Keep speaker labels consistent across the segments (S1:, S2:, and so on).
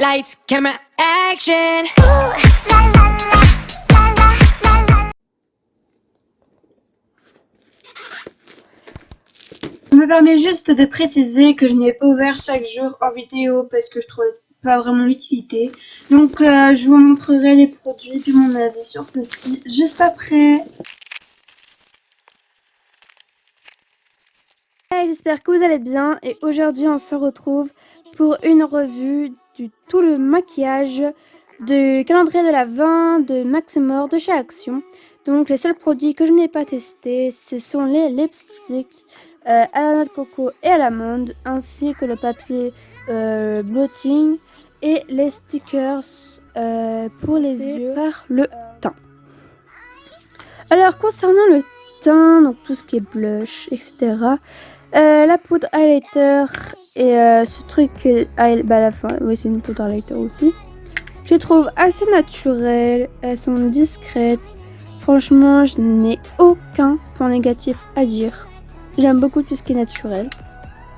S1: Lights, camera, action.
S2: Je me permets juste de préciser que je n'ai pas ouvert chaque jour en vidéo parce que je trouvais pas vraiment l'utilité. Donc je vous montrerai les produits puis mon avis sur ceci juste après.
S3: J'espère que vous allez bien et aujourd'hui on se retrouve pour une revue du tout le maquillage du calendrier de l'Avent de Maximor de chez Action. Donc les seuls produits que je n'ai pas testés ce sont les lipsticks à la noix de coco et à l'amande, ainsi que le papier blotting et les stickers pour les yeux par le teint. Alors concernant le teint, donc tout ce qui est blush, etc. La poudre highlighter et ce truc, la fin, oui c'est une poudre highlighter aussi. Je les trouve assez naturelles, elles sont discrètes. Franchement, je n'ai aucun point négatif à dire. J'aime beaucoup tout ce qui est naturel.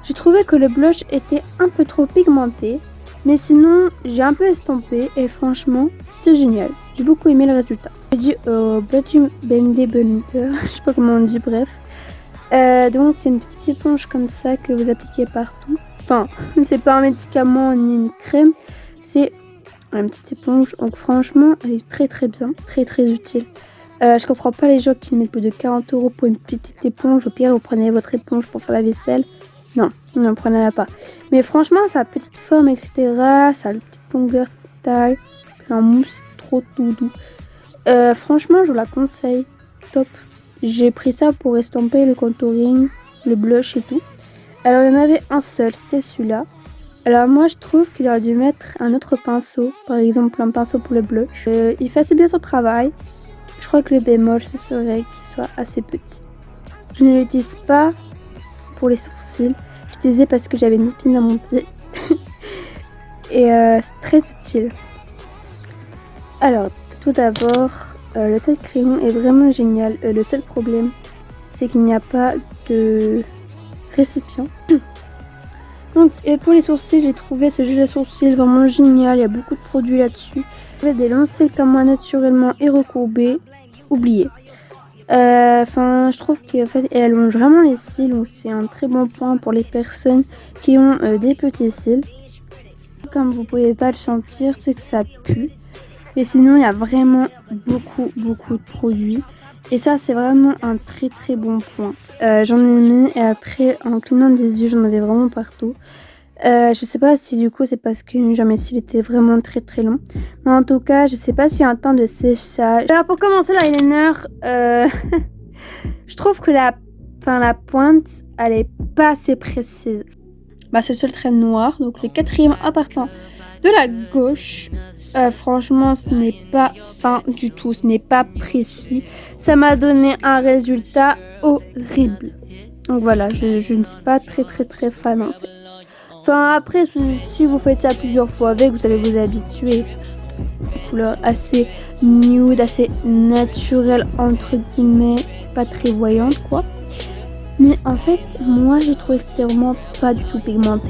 S3: J'ai trouvé que le blush était un peu trop pigmenté, mais sinon j'ai un peu estompé et franchement c'était génial. J'ai beaucoup aimé le résultat. J'ai dit Blushing Bendy Bumper, je sais pas comment on dit, bref. Donc c'est une petite éponge comme ça que vous appliquez partout. Enfin, c'est pas un médicament ni une crème, c'est une petite éponge. Donc franchement, elle est très très bien, très très utile. Je comprends pas les gens qui mettent plus de 40 € pour une petite éponge. Au pire, vous prenez votre éponge pour faire la vaisselle. Non, ne prenez-la pas. Mais franchement, sa petite forme, etc. Ça a une petite longueur, petite taille, en mousse, trop tout doux. Franchement, je vous la conseille. Top. J'ai pris ça pour estomper le contouring, le blush et tout. Alors, il y en avait un seul, c'était celui-là. Alors, moi, je trouve qu'il aurait dû mettre un autre pinceau. Par exemple, un pinceau pour le blush. Il fait assez bien son travail. Je crois que le bémol, ce serait qu'il soit assez petit. Je ne l'utilise pas pour les sourcils. J'utilisais parce que j'avais une épine à mon pied. Et c'est très utile. Alors, tout d'abord, le trait de crayon est vraiment génial. Le seul problème, c'est qu'il n'y a pas de récipient. Donc, pour les sourcils, j'ai trouvé ce gel de sourcils vraiment génial. Il y a beaucoup de produits là-dessus. J'avais des longs cils comme moi naturellement et recourbés. Oublié. Enfin, je trouve qu'en fait, elle allonge vraiment les cils. Donc, c'est un très bon point pour les personnes qui ont des petits cils. Comme vous pouvez pas le sentir, c'est que ça pue. Mais sinon, il y a vraiment beaucoup de produits. Et ça, c'est vraiment un très très bon point. J'en ai mis et après, en clignant des yeux, j'en avais vraiment partout. Je sais pas si du coup, c'est parce que mes cils étaient vraiment très très longs. Mais en tout cas, je sais pas s'il y a un temps de séchage. Alors, pour commencer, l'eyeliner, je trouve que la pointe, elle est pas assez précise. Bah, c'est le seul trait noir. Donc, le quatrième en partant de la gauche. Franchement, ce n'est pas fin du tout, ce n'est pas précis. Ça m'a donné un résultat horrible. Donc voilà, je ne suis pas très fan en fait. Enfin après, si vous faites ça plusieurs fois avec, vous allez vous habituer. Couleur assez nude, assez naturelle entre guillemets, pas très voyante quoi. Mais en fait, moi j'ai trouvé que c'était vraiment pas du tout pigmenté.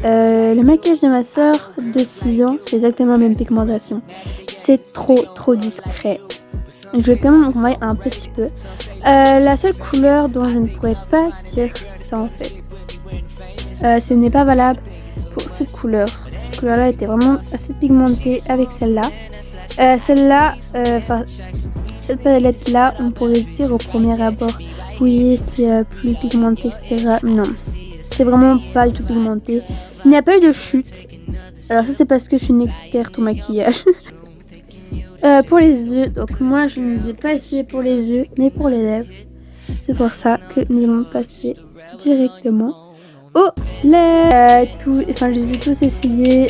S3: Le maquillage de ma soeur de 6 ans, c'est exactement la même pigmentation. C'est trop discret. Je vais quand même envoyer un petit peu. La seule couleur dont je ne pourrais pas dire ça en fait, ce n'est pas valable pour cette couleur. Cette couleur-là était vraiment assez pigmentée avec celle-là. Celle-là, cette palette-là, on pourrait se dire au premier abord, oui, c'est plus pigmenté, etc. Non, c'est vraiment pas du tout pigmenté. Il n'y a pas eu de chute. Alors ça, c'est parce que je suis une experte au maquillage. Pour les yeux, donc moi, je ne les ai pas essayé pour les yeux, mais pour les lèvres. C'est pour ça que nous allons passer directement aux lèvres. Je les ai tous essayés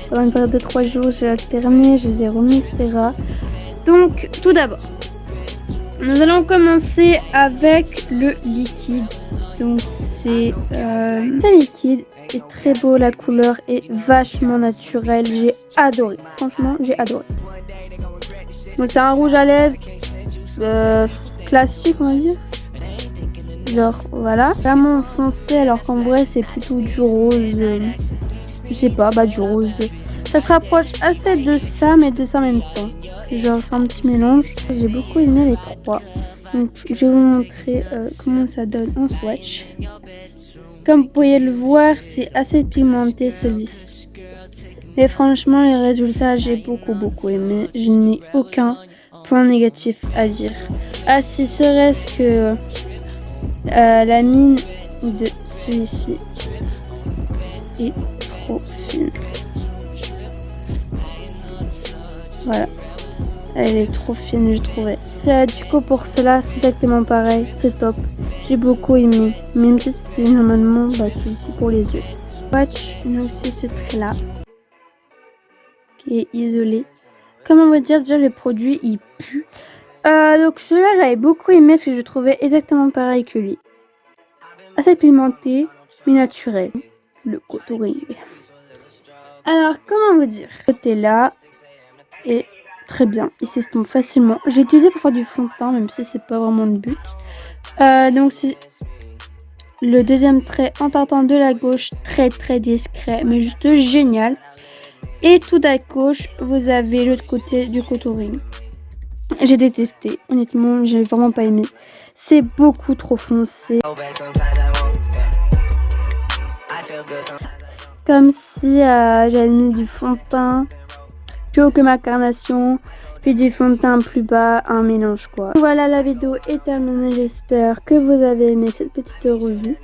S3: pendant une période de 3 jours. J'ai alterné, je les ai remis, etc. Donc, tout d'abord, nous allons commencer avec le liquide. Donc, c'est un liquide est très beau, la couleur est vachement naturelle. J'ai adoré, franchement, j'ai adoré. Donc, c'est un rouge à lèvres classique, on va dire. Genre, voilà. Vraiment foncé, alors qu'en vrai, c'est plutôt du rose. je sais pas, du rose. Ça se rapproche assez de ça, mais de ça en même temps. Genre, c'est un petit mélange. J'ai beaucoup aimé les trois. Donc, je vais vous montrer comment ça donne en swatch. Comme vous pouvez le voir, c'est assez pigmenté celui-ci. Mais franchement, les résultats, j'ai beaucoup aimé. Je n'ai aucun point négatif à dire. Ah, si serait-ce que la mine de celui-ci est trop fine. Voilà. Elle est trop fine, je trouvais. Du coup, pour cela, c'est exactement pareil. C'est top. J'ai beaucoup aimé. Même si c'était normalement celui-ci pour les yeux. Swatch, donc c'est ce trait-là. Qui est isolé. Comment vous dire, déjà, le produit, il pue. Donc, celui-là, j'avais beaucoup aimé parce que je trouvais exactement pareil que lui. Assez pigmenté, mais naturel. Le contouring. Alors, comment vous dire? Ce côté-là est très bien. Il s'estompe facilement. J'ai utilisé pour faire du fond de teint, même si c'est pas vraiment le but. Donc, c'est le deuxième trait en partant de la gauche. Très discret, mais juste génial. Et tout à gauche, vous avez l'autre côté du contouring. J'ai détesté. Honnêtement, j'ai vraiment pas aimé. C'est beaucoup trop foncé. Comme si j'avais mis du fond de teint plus haut que ma carnation, puis du fond de teint plus bas, un mélange quoi. Voilà, la vidéo est terminée. J'espère que vous avez aimé cette petite revue.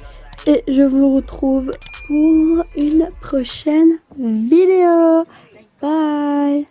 S3: Et je vous retrouve pour une prochaine vidéo. Bye!